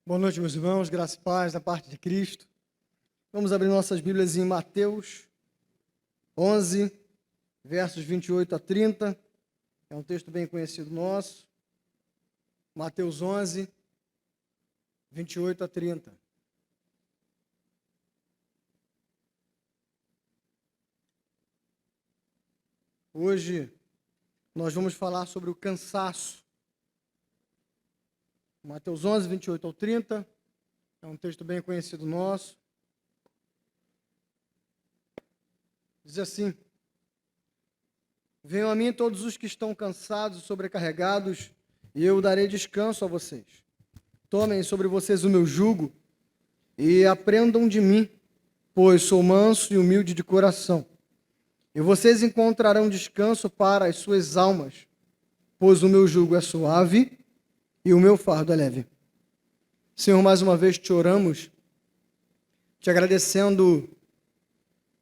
Boa noite, meus irmãos, graça e paz da parte de Cristo. Vamos abrir nossas Bíblias em Mateus 11, versos 28 a 30. É um texto bem conhecido nosso. Mateus 11, 28 a 30. Hoje nós vamos falar sobre o cansaço. Mateus 11, 28 ao 30. É um texto bem conhecido nosso. Diz assim: Venham a mim todos os que estão cansados e sobrecarregados, e eu darei descanso a vocês. Tomem sobre vocês o meu jugo e aprendam de mim, pois sou manso e humilde de coração. E vocês encontrarão descanso para as suas almas, pois o meu jugo é suave e o meu fardo é leve. Senhor, mais uma vez te oramos, te agradecendo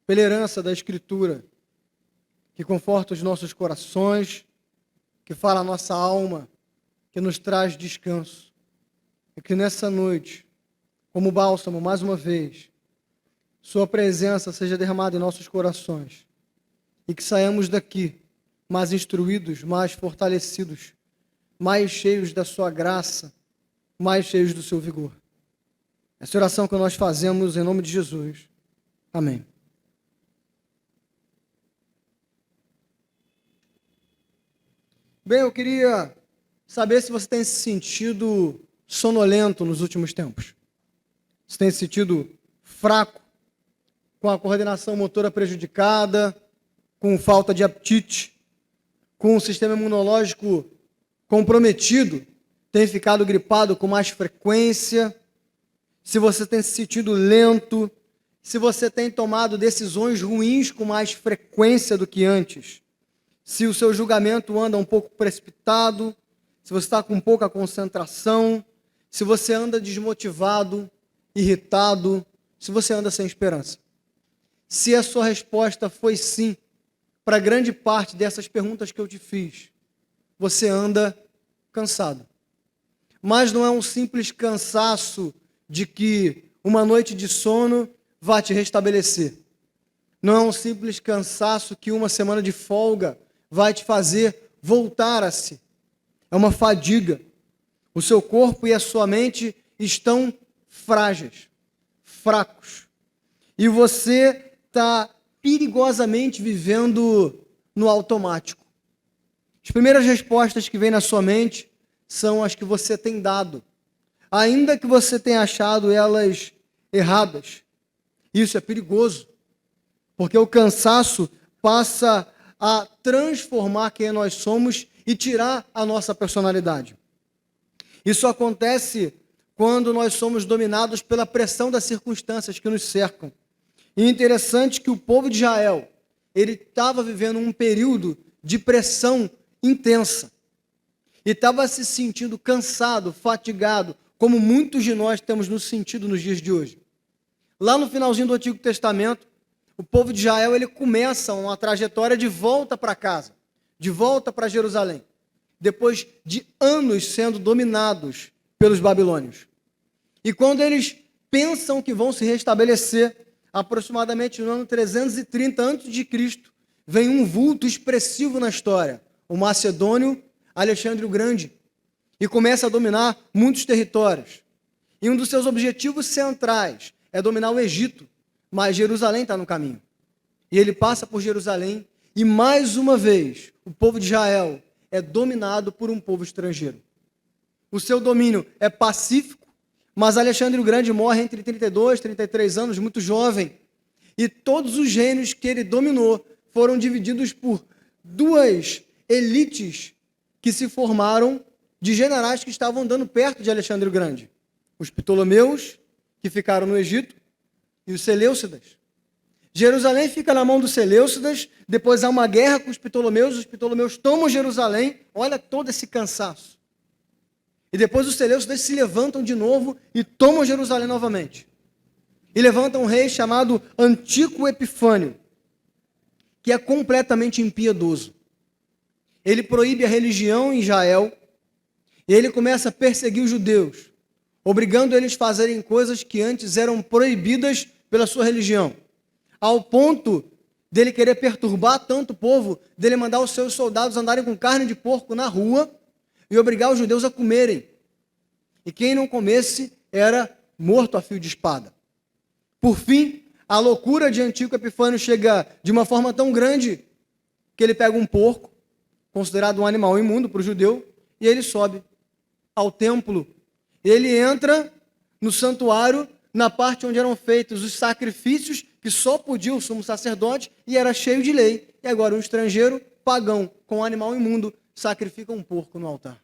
pela herança da Escritura, que conforta os nossos corações, que fala a nossa alma, que nos traz descanso. E que nessa noite, como bálsamo, mais uma vez, sua presença seja derramada em nossos corações. E que saiamos daqui mais instruídos, mais fortalecidos, mais cheios da sua graça, mais cheios do seu vigor. Essa oração que nós fazemos em nome de Jesus. Amém. Bem, eu queria saber se você tem se sentido sonolento nos últimos tempos. Se tem se sentido fraco, com a coordenação motora prejudicada, com falta de apetite, com o sistema imunológico comprometido, tem ficado gripado com mais frequência, se você tem se sentido lento, se você tem tomado decisões ruins com mais frequência do que antes, se o seu julgamento anda um pouco precipitado, se você está com pouca concentração, se você anda desmotivado, irritado, se você anda sem esperança. Se a sua resposta foi sim, para grande parte dessas perguntas que eu te fiz, você anda cansado. Mas não é um simples cansaço de que uma noite de sono vai te restabelecer. Não é um simples cansaço que uma semana de folga vai te fazer voltar a si. É uma fadiga. O seu corpo e a sua mente estão frágeis, fracos. E você está perigosamente vivendo no automático. As primeiras respostas que vêm na sua mente são as que você tem dado, ainda que você tenha achado elas erradas. Isso é perigoso, porque o cansaço passa a transformar quem nós somos e tirar a nossa personalidade. Isso acontece quando nós somos dominados pela pressão das circunstâncias que nos cercam. E é interessante que o povo de Israel, ele estava vivendo um período de pressão intensa. E estava se sentindo cansado, fatigado, como muitos de nós temos nos sentido nos dias de hoje. Lá no finalzinho do Antigo Testamento, o povo de Israel ele começa uma trajetória de volta para casa, de volta para Jerusalém, depois de anos sendo dominados pelos babilônios. E quando eles pensam que vão se restabelecer, aproximadamente no ano 330 a.C., vem um vulto expressivo na história, o macedônio Alexandre o Grande, e começa a dominar muitos territórios. E um dos seus objetivos centrais é dominar o Egito, mas Jerusalém está no caminho. E ele passa por Jerusalém e, mais uma vez, o povo de Israel é dominado por um povo estrangeiro. O seu domínio é pacífico, mas Alexandre o Grande morre entre 32 e 33 anos, muito jovem. E todos os reinos que ele dominou foram divididos por duas elites que se formaram de generais que estavam andando perto de Alexandre o Grande. Os Ptolomeus, que ficaram no Egito, e os Seleucidas. Jerusalém fica na mão dos Seleucidas, depois há uma guerra com os Ptolomeus tomam Jerusalém, olha todo esse cansaço. E depois os Seleucidas se levantam de novo e tomam Jerusalém novamente. E levantam um rei chamado Antíoco Epifânio, que é completamente impiedoso. Ele proíbe a religião em Israel, e ele começa a perseguir os judeus. obrigando eles a fazerem coisas que antes eram proibidas pela sua religião, ao ponto dele querer perturbar tanto o povo, dele mandar os seus soldados andarem com carne de porco na rua e obrigar os judeus a comerem. E quem não comesse era morto a fio de espada. Por fim, a loucura de Antíoco Epifânio chega de uma forma tão grande que ele pega um porco, considerado um animal imundo para o judeu, e ele sobe ao templo. Ele entra no santuário, na parte onde eram feitos os sacrifícios que só podia o sumo sacerdote, e era cheio de lei. E agora um estrangeiro, pagão, com um animal imundo, sacrifica um porco no altar.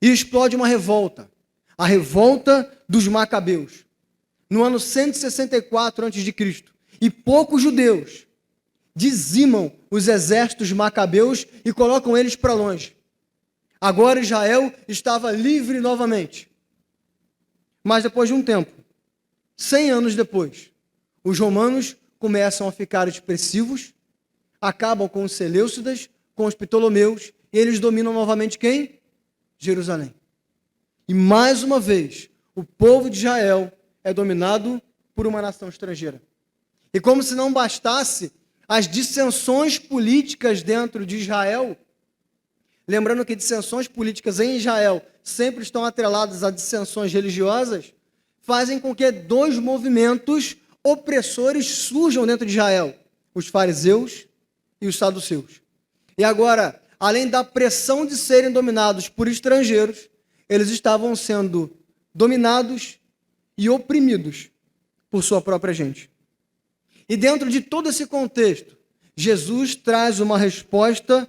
E explode uma revolta, a revolta dos Macabeus, no ano 164 a.C. E poucos judeus dizimam os exércitos macabeus e colocam eles para longe. Agora Israel estava livre novamente. Mas depois de um tempo, 100 anos depois, os romanos começam a ficar expressivos, acabam com os Seleucidas, com os Ptolomeus, e eles dominam novamente quem? Jerusalém. E mais uma vez, o povo de Israel é dominado por uma nação estrangeira. E como se não bastasse as dissensões políticas dentro de Israel, lembrando que dissensões políticas em Israel sempre estão atreladas a dissensões religiosas, fazem com que dois movimentos opressores surjam dentro de Israel: os fariseus e os saduceus. E agora, além da pressão de serem dominados por estrangeiros, eles estavam sendo dominados e oprimidos por sua própria gente. E dentro de todo esse contexto, Jesus traz uma resposta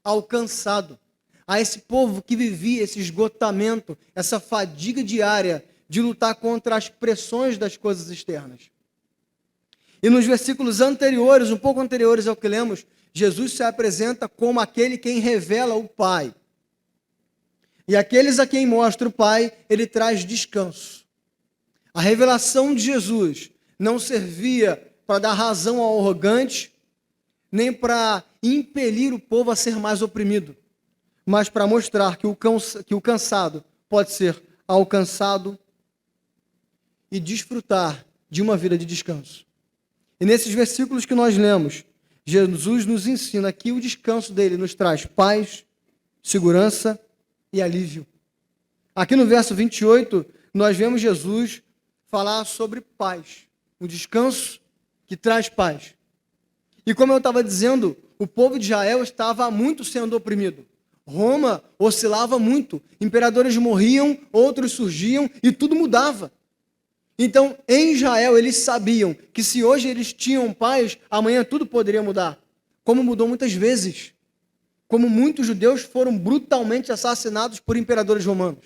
ao cansado, a esse povo que vivia esse esgotamento, essa fadiga diária de lutar contra as pressões das coisas externas. E nos versículos anteriores, um pouco anteriores ao que lemos, Jesus se apresenta como aquele quem revela o Pai. E aqueles a quem mostra o Pai, ele traz descanso. A revelação de Jesus não servia para dar razão ao arrogante, nem para impelir o povo a ser mais oprimido, mas para mostrar que o cansado pode ser alcançado e desfrutar de uma vida de descanso. E nesses versículos que nós lemos, Jesus nos ensina que o descanso dele nos traz paz, segurança e alívio. Aqui no verso 28, nós vemos Jesus falar sobre paz, o descanso que traz paz. E como eu estava dizendo, o povo de Israel estava muito sendo oprimido. Roma oscilava muito, imperadores morriam, outros surgiam e tudo mudava. Então, em Israel, eles sabiam que se hoje eles tinham paz, amanhã tudo poderia mudar. Como mudou muitas vezes. Como muitos judeus foram brutalmente assassinados por imperadores romanos.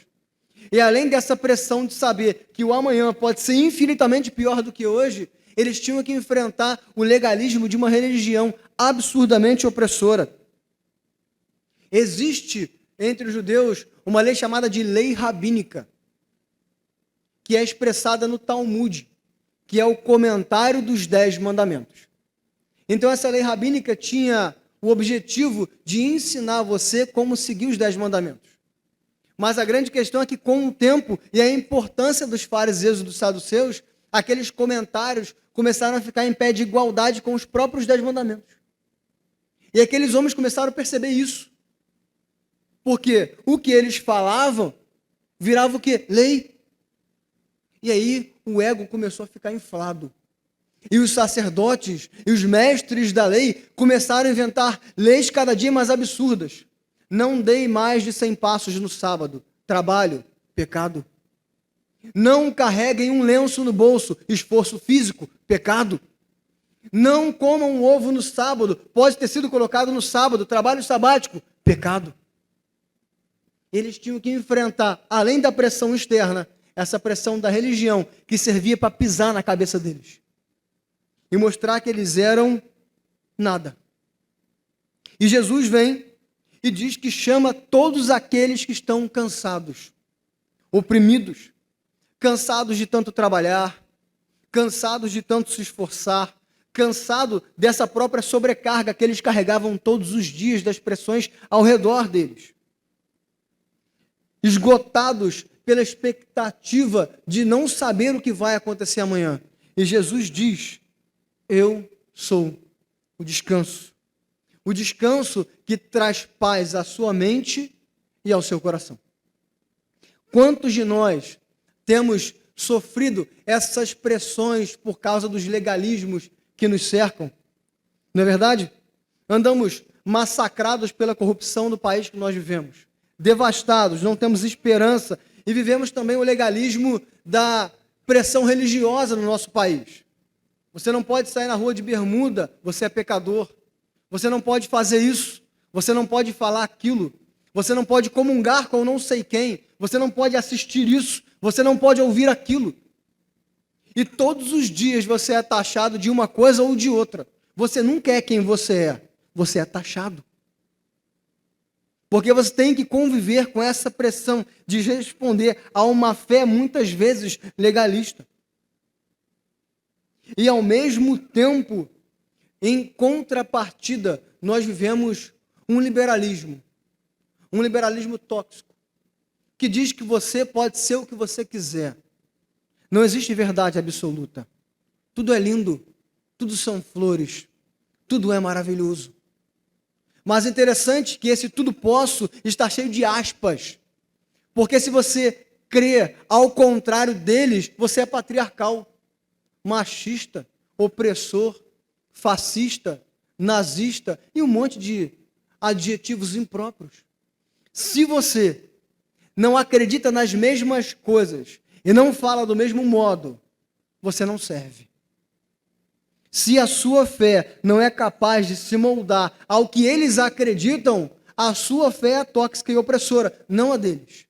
E além dessa pressão de saber que o amanhã pode ser infinitamente pior do que hoje, eles tinham que enfrentar o legalismo de uma religião absurdamente opressora. Existe entre os judeus uma lei chamada de lei rabínica, que é expressada no Talmud, que é o comentário dos 10 mandamentos. Então essa lei rabínica tinha o objetivo de ensinar você como seguir os 10 mandamentos. Mas a grande questão é que com o tempo e a importância dos fariseus e dos saduceus, aqueles comentários começaram a ficar em pé de igualdade com os próprios 10 mandamentos. E aqueles homens começaram a perceber isso. Porque o que eles falavam virava o quê? Lei. E aí o ego começou a ficar inflado. E os sacerdotes e os mestres da lei começaram a inventar leis cada dia mais absurdas. Não dei mais de 100 passos no sábado. Trabalho, pecado. Não carreguem um lenço no bolso, esforço físico, pecado. Não comam um ovo no sábado, pode ter sido colocado no sábado, trabalho sabático, pecado. Eles tinham que enfrentar, além da pressão externa, essa pressão da religião, que servia para pisar na cabeça deles. E mostrar que eles eram nada. E Jesus vem e diz que chama todos aqueles que estão cansados, oprimidos, cansados de tanto trabalhar, cansados de tanto se esforçar, cansado dessa própria sobrecarga que eles carregavam todos os dias das pressões ao redor deles. esgotados pela expectativa de não saber o que vai acontecer amanhã. E Jesus diz: eu sou o descanso. O descanso que traz paz à sua mente e ao seu coração. Quantos de nós temos sofrido essas pressões por causa dos legalismos que nos cercam? Não é verdade? Andamos massacrados pela corrupção do país que nós vivemos, devastados, não temos esperança e vivemos também o legalismo da pressão religiosa no nosso país. Você não pode sair na rua de bermuda, você é pecador. Você não pode fazer isso, você não pode falar aquilo, você não pode comungar com não sei quem, você não pode assistir isso, você não pode ouvir aquilo. E todos os dias você é taxado de uma coisa ou de outra. Você nunca é quem você é taxado. Porque você tem que conviver com essa pressão de responder a uma fé muitas vezes legalista. E ao mesmo tempo, em contrapartida, nós vivemos um liberalismo tóxico, que diz que você pode ser o que você quiser. Não existe verdade absoluta. Tudo é lindo, tudo são flores, tudo é maravilhoso. Mas é interessante que esse tudo posso está cheio de aspas, porque se você crê ao contrário deles, você é patriarcal, machista, opressor, fascista, nazista e um monte de adjetivos impróprios. Se você não acredita nas mesmas coisas e não fala do mesmo modo, você não serve. Se a sua fé não é capaz de se moldar ao que eles acreditam, a sua fé é tóxica e opressora, não a deles.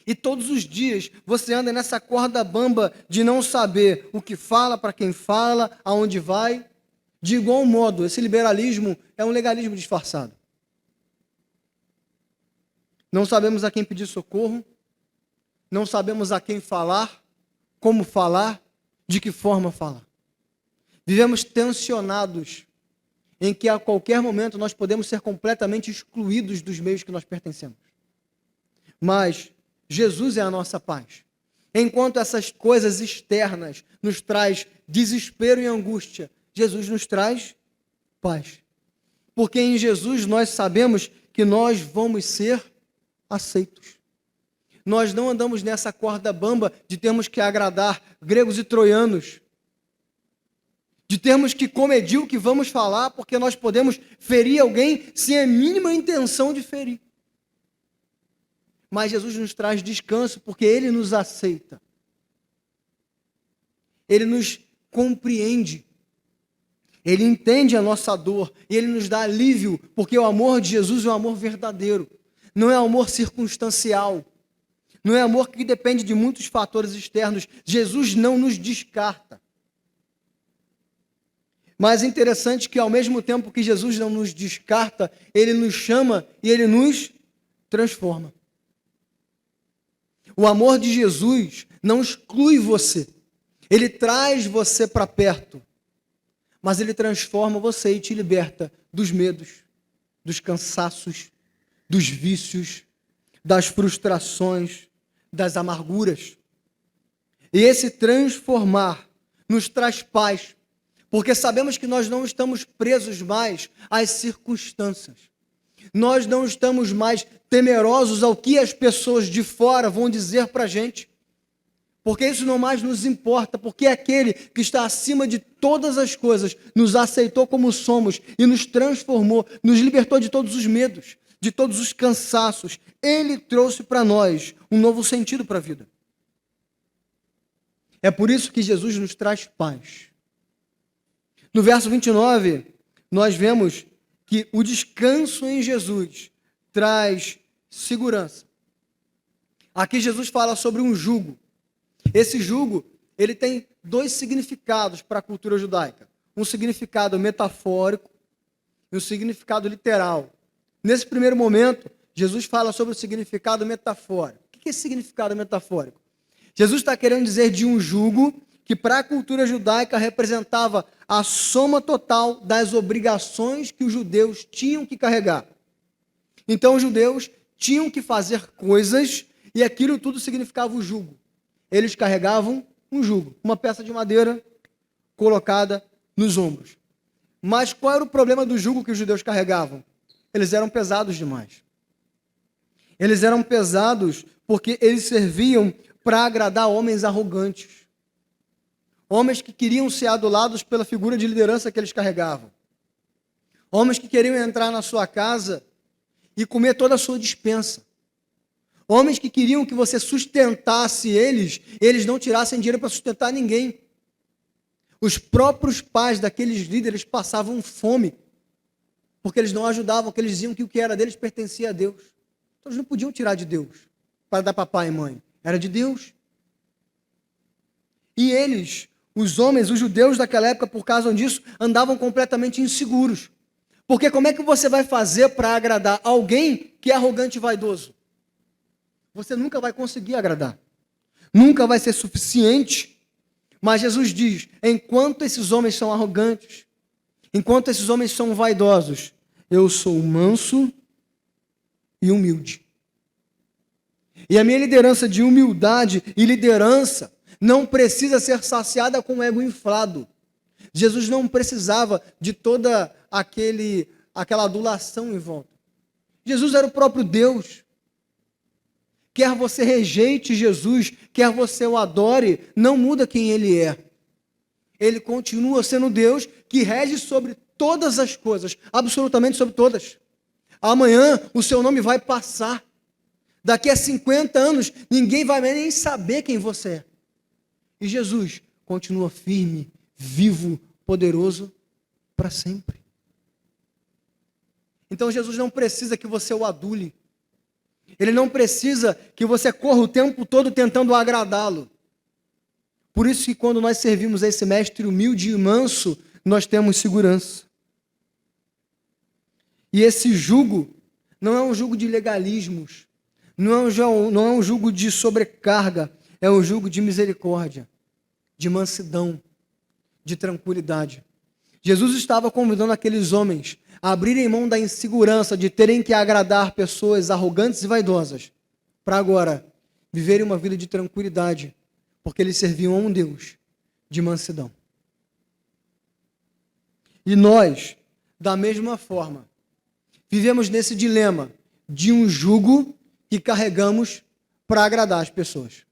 E todos os dias você anda nessa corda bamba de não saber o que fala, para quem fala, aonde vai. De igual modo, esse liberalismo é um legalismo disfarçado. Não sabemos a quem pedir socorro, não sabemos a quem falar, como falar, de que forma falar. Vivemos tensionados em que a qualquer momento nós podemos ser completamente excluídos dos meios que nós pertencemos. Mas Jesus é a nossa paz. Enquanto essas coisas externas nos traz desespero e angústia, Jesus nos traz paz. Porque em Jesus nós sabemos que nós vamos ser aceitos. Nós não andamos nessa corda bamba de termos que agradar gregos e troianos, de termos que comedir o que vamos falar, porque nós podemos ferir alguém sem a mínima intenção de ferir. Mas Jesus nos traz descanso porque Ele nos aceita. Ele nos compreende. Ele entende a nossa dor e Ele nos dá alívio, porque o amor de Jesus é um amor verdadeiro. Não é amor circunstancial. Não é amor que depende de muitos fatores externos. Jesus não nos descarta. Mas é interessante que ao mesmo tempo que Jesus não nos descarta, Ele nos chama e Ele nos transforma. O amor de Jesus não exclui você. Ele traz você para perto. Mas Ele transforma você e te liberta dos medos, dos cansaços, dos vícios, das frustrações, das amarguras. E esse transformar nos traz paz, porque sabemos que nós não estamos presos mais às circunstâncias. Nós não estamos mais temerosos ao que as pessoas de fora vão dizer para a gente, porque isso não mais nos importa, porque aquele que está acima de todas as coisas nos aceitou como somos e nos transformou, nos libertou de todos os medos, de todos os cansaços. Ele trouxe para nós um novo sentido para a vida. É por isso que Jesus nos traz paz. No verso 29, nós vemos que o descanso em Jesus traz segurança. Aqui Jesus fala sobre um jugo. Esse jugo, ele tem dois significados para a cultura judaica. Um significado metafórico e um significado literal. Nesse primeiro momento, Jesus fala sobre o significado metafórico. O que é esse significado metafórico? Jesus está querendo dizer de um jugo que para a cultura judaica representava a soma total das obrigações que os judeus tinham que carregar. Então os judeus tinham que fazer coisas e aquilo tudo significava o jugo. Eles carregavam um jugo, uma peça de madeira colocada nos ombros. Mas qual era o problema do jugo que os judeus carregavam? Eles eram pesados demais. Eles eram pesados porque eles serviam para agradar homens arrogantes. Homens que queriam ser adulados pela figura de liderança que eles carregavam. Homens que queriam entrar na sua casa e comer toda a sua despensa. Homens que queriam que você sustentasse eles não tirassem dinheiro para sustentar ninguém. Os próprios pais daqueles líderes passavam fome, porque eles não ajudavam, porque eles diziam que o que era deles pertencia a Deus. Então eles não podiam tirar de Deus para dar para pai e mãe. Era de Deus. E eles, os homens, os judeus daquela época, por causa disso, andavam completamente inseguros. Porque como é que você vai fazer para agradar alguém que é arrogante e vaidoso? Você nunca vai conseguir agradar. Nunca vai ser suficiente. Mas Jesus diz, enquanto esses homens são arrogantes, enquanto esses homens são vaidosos, eu sou manso e humilde. E a minha liderança de humildade e liderança não precisa ser saciada com o ego inflado. Jesus não precisava de toda aquela adulação em volta. Jesus era o próprio Deus. Quer você rejeite Jesus, quer você o adore, não muda quem ele é. Ele continua sendo Deus que rege sobre todas as coisas, absolutamente sobre todas. Amanhã o seu nome vai passar. Daqui a 50 anos, ninguém vai nem saber quem você é. E Jesus continua firme, vivo, poderoso para sempre. Então Jesus não precisa que você o adule. Ele não precisa que você corra o tempo todo tentando agradá-lo. Por isso que quando nós servimos a esse mestre humilde e manso, nós temos segurança. E esse jugo não é um jugo de legalismos, não é um jugo de sobrecarga, é um jugo de misericórdia, de mansidão, de tranquilidade. Jesus estava convidando aqueles homens a abrirem mão da insegurança de terem que agradar pessoas arrogantes e vaidosas, para agora viverem uma vida de tranquilidade, porque eles serviam a um Deus de mansidão. E nós, da mesma forma, vivemos nesse dilema de um jugo que carregamos para agradar as pessoas.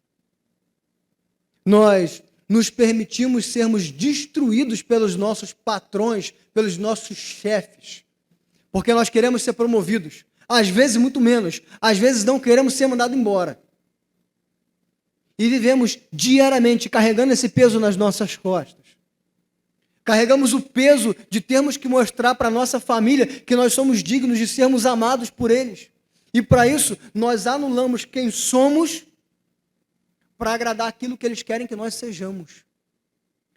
Nós nos permitimos sermos destruídos pelos nossos patrões, pelos nossos chefes, porque nós queremos ser promovidos, às vezes muito menos, às vezes não queremos ser mandados embora. E vivemos diariamente carregando esse peso nas nossas costas. Carregamos o peso de termos que mostrar para a nossa família que nós somos dignos de sermos amados por eles. E para isso, nós anulamos quem somos para agradar aquilo que eles querem que nós sejamos.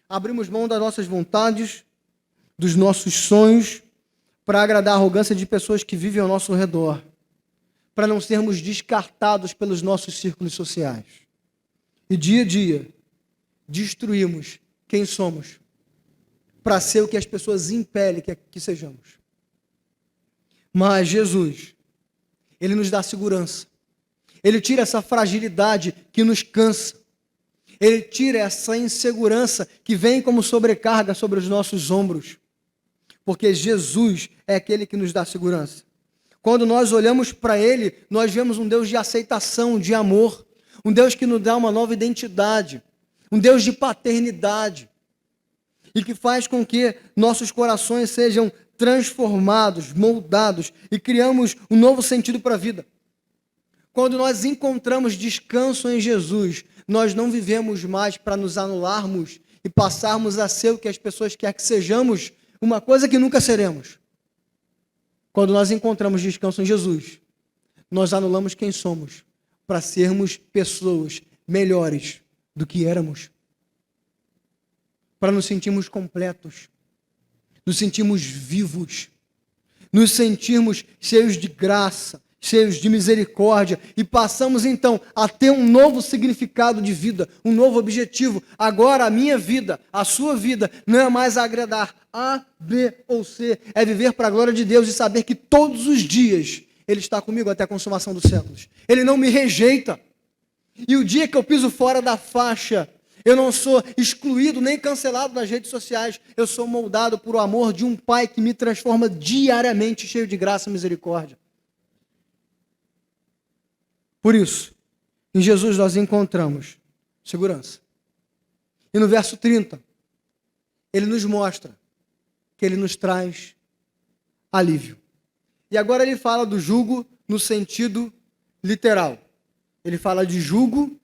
Abrimos mão das nossas vontades, dos nossos sonhos, para agradar a arrogância de pessoas que vivem ao nosso redor, para não sermos descartados pelos nossos círculos sociais. E dia a dia, destruímos quem somos, para ser o que as pessoas impelem que sejamos. Mas Jesus, Ele nos dá segurança. Ele tira essa fragilidade que nos cansa. Ele tira essa insegurança que vem como sobrecarga sobre os nossos ombros. Porque Jesus é aquele que nos dá segurança. Quando nós olhamos para Ele, nós vemos um Deus de aceitação, de amor. Um Deus que nos dá uma nova identidade. Um Deus de paternidade. E que faz com que nossos corações sejam transformados, moldados e criamos um novo sentido para a vida. Quando nós encontramos descanso em Jesus, nós não vivemos mais para nos anularmos e passarmos a ser o que as pessoas querem que sejamos, uma coisa que nunca seremos. Quando nós encontramos descanso em Jesus, nós anulamos quem somos para sermos pessoas melhores do que éramos. Para nos sentirmos completos, nos sentirmos vivos, nos sentirmos cheios de graça, cheios de misericórdia, e passamos então a ter um novo significado de vida, um novo objetivo. Agora a minha vida, a sua vida, não é mais agradar A, B ou C, é viver para a glória de Deus e saber que todos os dias Ele está comigo até a consumação dos séculos. Ele não me rejeita. E o dia que eu piso fora da faixa, eu não sou excluído nem cancelado nas redes sociais. Eu sou moldado por o amor de um Pai que me transforma diariamente, cheio de graça e misericórdia. Por isso, em Jesus nós encontramos segurança. E no verso 30, ele nos mostra que ele nos traz alívio. E agora ele fala do jugo no sentido literal. Ele fala de jugo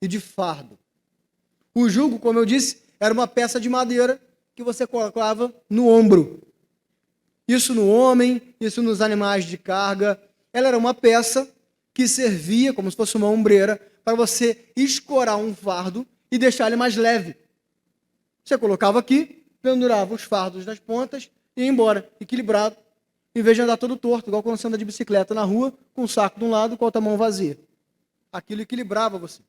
e de fardo. O jugo, como eu disse, era uma peça de madeira que você colocava no ombro. Isso no homem, isso nos animais de carga. Ela era uma peça que servia, como se fosse uma ombreira, para você escorar um fardo e deixar ele mais leve. Você colocava aqui, pendurava os fardos nas pontas e ia embora, equilibrado, em vez de andar todo torto, igual quando você anda de bicicleta na rua, com o saco de um lado e com a outra mão vazia. Aquilo equilibrava você.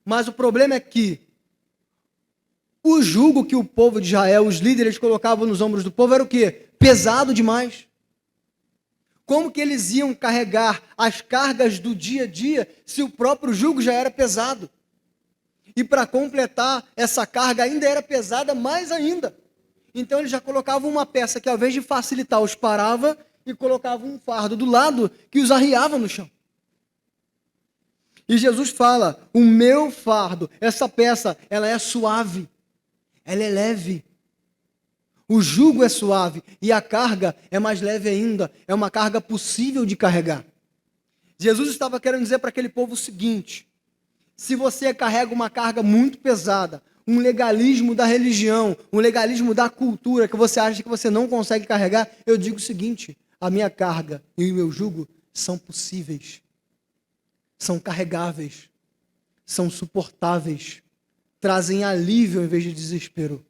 Mas o problema é que o jugo que o povo de Israel, os líderes colocavam nos ombros do povo era o quê? Pesado demais. Como que eles iam carregar as cargas do dia a dia se o próprio jugo já era pesado? E para completar, essa carga ainda era pesada mais ainda. Então eles já colocavam uma peça que, ao invés de facilitar, os parava e colocavam um fardo do lado que os arriava no chão. E Jesus fala, o meu fardo, essa peça, ela é suave, ela é leve. O jugo é suave e a carga é mais leve ainda, é uma carga possível de carregar. Jesus estava querendo dizer para aquele povo o seguinte: se você carrega uma carga muito pesada, um legalismo da religião, um legalismo da cultura que você acha que você não consegue carregar, eu digo o seguinte: a minha carga e o meu jugo são possíveis, são carregáveis, são suportáveis, trazem alívio em vez de desespero.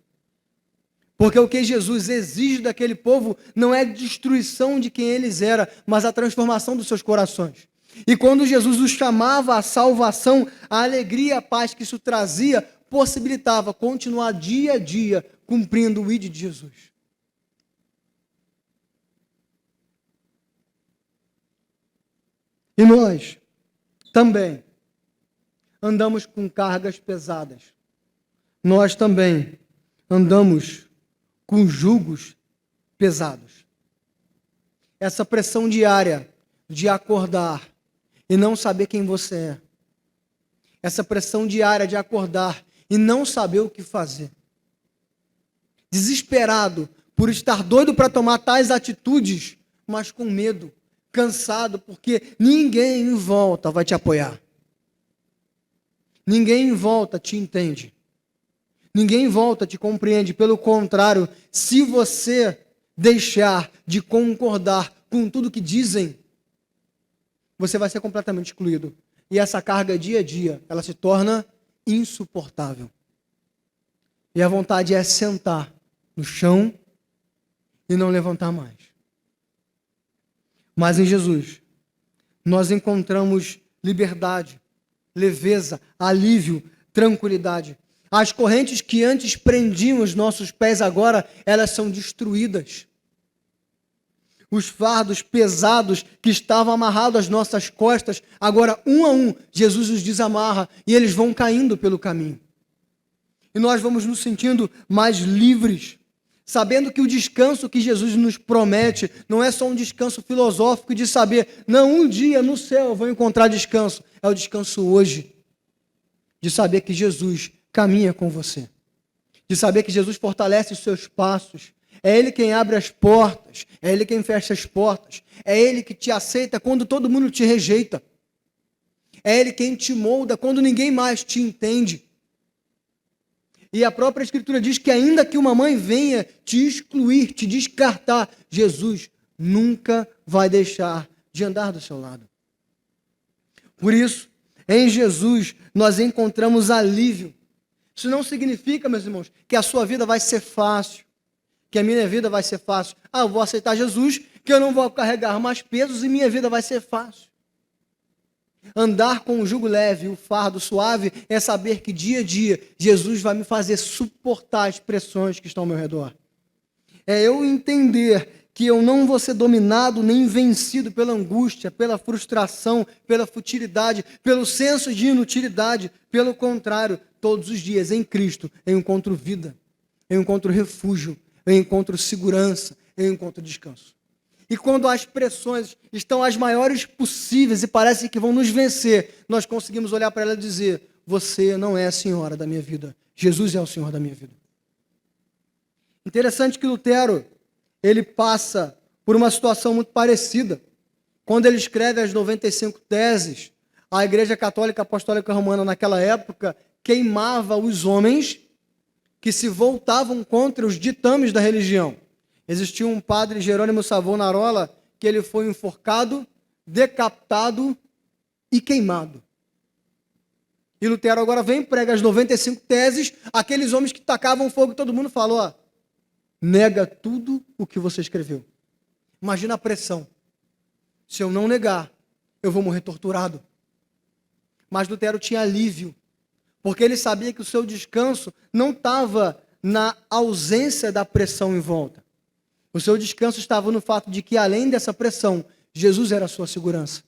Porque o que Jesus exige daquele povo não é destruição de quem eles eram, mas a transformação dos seus corações. E quando Jesus os chamava à salvação, a alegria e a paz que isso trazia, possibilitava continuar dia a dia cumprindo o ID de Jesus. E nós também andamos com cargas pesadas. Nós também andamos com jugos pesados. Essa pressão diária de acordar e não saber quem você é. Essa pressão diária de acordar e não saber o que fazer. Desesperado por estar doido para tomar tais atitudes, mas com medo, cansado, porque ninguém em volta vai te apoiar. Ninguém em volta te entende. Ninguém em volta te compreende. Pelo contrário, se você deixar de concordar com tudo que dizem, você vai ser completamente excluído. E essa carga dia a dia, ela se torna insuportável. E a vontade é sentar no chão e não levantar mais. Mas em Jesus, nós encontramos liberdade, leveza, alívio, tranquilidade. As correntes que antes prendiam os nossos pés agora, elas são destruídas. Os fardos pesados que estavam amarrados às nossas costas, agora um a um, Jesus os desamarra e eles vão caindo pelo caminho. E nós vamos nos sentindo mais livres, sabendo que o descanso que Jesus nos promete não é só um descanso filosófico de saber, não, um dia no céu eu vou encontrar descanso. É o descanso hoje, de saber que Jesus caminha com você, de saber que Jesus fortalece os seus passos. É Ele quem abre as portas, é Ele quem fecha as portas, é Ele que te aceita quando todo mundo te rejeita, é Ele quem te molda quando ninguém mais te entende. E a própria Escritura diz que ainda que uma mãe venha te excluir, te descartar, Jesus nunca vai deixar de andar do seu lado. Por isso, em Jesus nós encontramos alívio. Isso não significa, meus irmãos, que a sua vida vai ser fácil, que a minha vida vai ser fácil. Eu vou aceitar Jesus, que eu não vou carregar mais pesos e minha vida vai ser fácil. Andar com o jugo leve, o fardo suave, é saber que dia a dia Jesus vai me fazer suportar as pressões que estão ao meu redor. É eu entender que eu não vou ser dominado nem vencido pela angústia, pela frustração, pela futilidade, pelo senso de inutilidade. Pelo contrário, todos os dias em Cristo eu encontro vida, eu encontro refúgio, eu encontro segurança, eu encontro descanso. E quando as pressões estão as maiores possíveis e parece que vão nos vencer, nós conseguimos olhar para ela e dizer: você não é a senhora da minha vida, Jesus é o Senhor da minha vida. Interessante que Lutero, ele passa por uma situação muito parecida. Quando ele escreve as 95 teses, a Igreja Católica Apostólica Romana, naquela época, queimava os homens que se voltavam contra os ditames da religião. Existia um padre, Jerônimo Savonarola, que ele foi enforcado, decapitado e queimado. E Lutero agora vem, prega as 95 teses, aqueles homens que tacavam fogo, todo mundo falou: ó, nega tudo o que você escreveu. Imagina a pressão. Se eu não negar, eu vou morrer torturado. Mas Lutero tinha alívio, porque ele sabia que o seu descanso não estava na ausência da pressão em volta. O seu descanso estava no fato de que, além dessa pressão, Jesus era a sua segurança.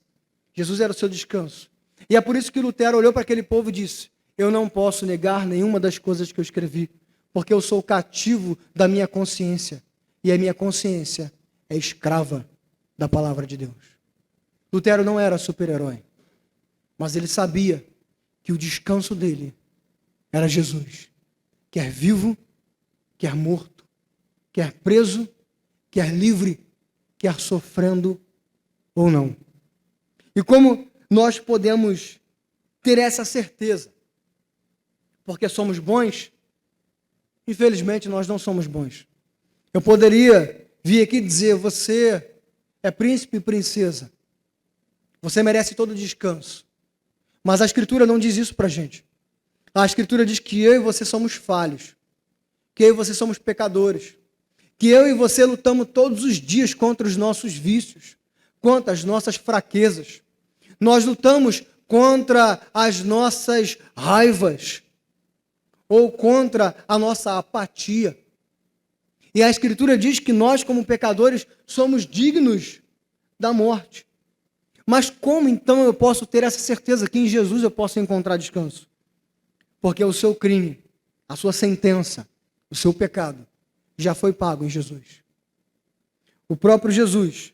Jesus era o seu descanso. E é por isso que Lutero olhou para aquele povo e disse: eu não posso negar nenhuma das coisas que eu escrevi, porque eu sou cativo da minha consciência, e a minha consciência é escrava da palavra de Deus. Lutero não era super-herói, mas ele sabia que o descanso dele era Jesus, quer vivo, quer morto, quer preso, quer livre, quer sofrendo ou não. E como nós podemos ter essa certeza? Porque somos bons? Infelizmente, nós não somos bons. Eu poderia vir aqui dizer: você é príncipe e princesa. Você merece todo o descanso. Mas a Escritura não diz isso para a gente. A Escritura diz que eu e você somos falhos. Que eu e você somos pecadores. Que eu e você lutamos todos os dias contra os nossos vícios, contra as nossas fraquezas. Nós lutamos contra as nossas raivas, ou contra a nossa apatia. E a Escritura diz que nós, como pecadores, somos dignos da morte. Mas como então eu posso ter essa certeza que em Jesus eu posso encontrar descanso? Porque o seu crime, a sua sentença, o seu pecado, já foi pago em Jesus. O próprio Jesus,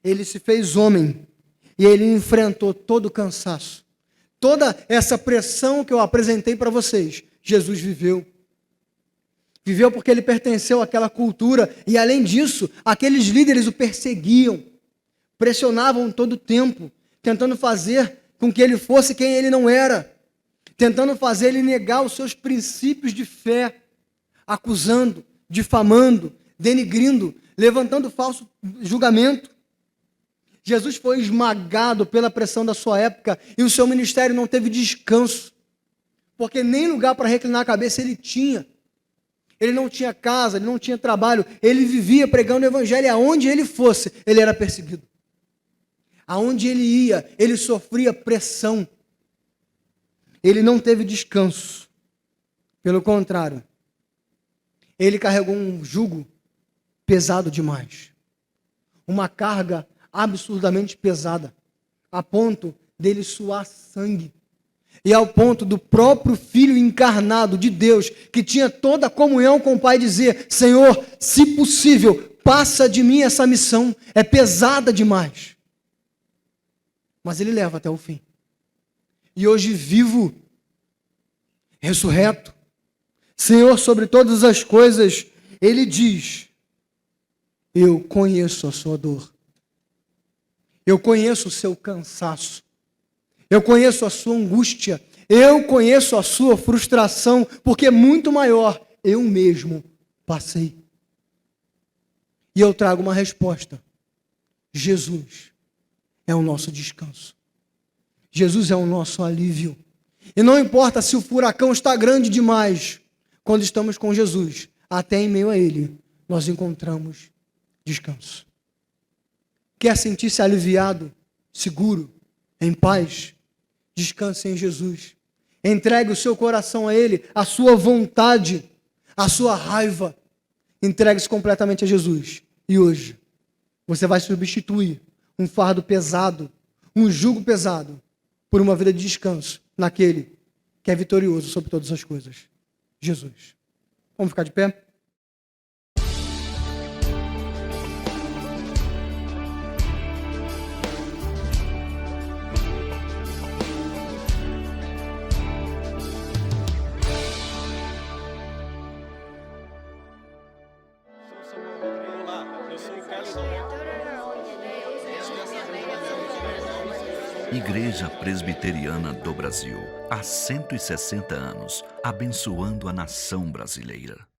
ele se fez homem e ele enfrentou todo o cansaço. Toda essa pressão que eu apresentei para vocês, Jesus viveu. Viveu porque ele pertenceu àquela cultura e, além disso, aqueles líderes o perseguiam, pressionavam todo o tempo, tentando fazer com que ele fosse quem ele não era, tentando fazer ele negar os seus princípios de fé, acusando, difamando, denigrindo, levantando falso julgamento. Jesus foi esmagado pela pressão da sua época e o seu ministério não teve descanso, porque nem lugar para reclinar a cabeça ele tinha. Ele não tinha casa, ele não tinha trabalho, ele vivia pregando o evangelho e aonde ele fosse, ele era perseguido. Aonde ele ia, ele sofria pressão. Ele não teve descanso. Pelo contrário, ele carregou um jugo pesado demais. Uma carga absurdamente pesada, a ponto dele suar sangue. E ao ponto do próprio Filho encarnado de Deus, que tinha toda a comunhão com o Pai, dizer: Senhor, se possível, passa de mim essa missão, é pesada demais. Mas ele leva até o fim. E hoje vivo, ressurreto, Senhor sobre todas as coisas, ele diz: eu conheço a sua dor. Eu conheço o seu cansaço. Eu conheço a sua angústia. Eu conheço a sua frustração, porque é muito maior. Eu mesmo passei. E eu trago uma resposta. Jesus é o nosso descanso. Jesus é o nosso alívio. E não importa se o furacão está grande demais, quando estamos com Jesus, até em meio a ele, nós encontramos descanso. Quer sentir-se aliviado, seguro, em paz? Descanse em Jesus. Entregue o seu coração a Ele, a sua vontade, a sua raiva. Entregue-se completamente a Jesus E hoje, você vai substituir um fardo pesado, um jugo pesado, por uma vida de descanso naquele que é vitorioso sobre todas as coisas, Jesus. Vamos ficar de pé? Igreja Presbiteriana do Brasil, há 160 anos, abençoando a nação brasileira.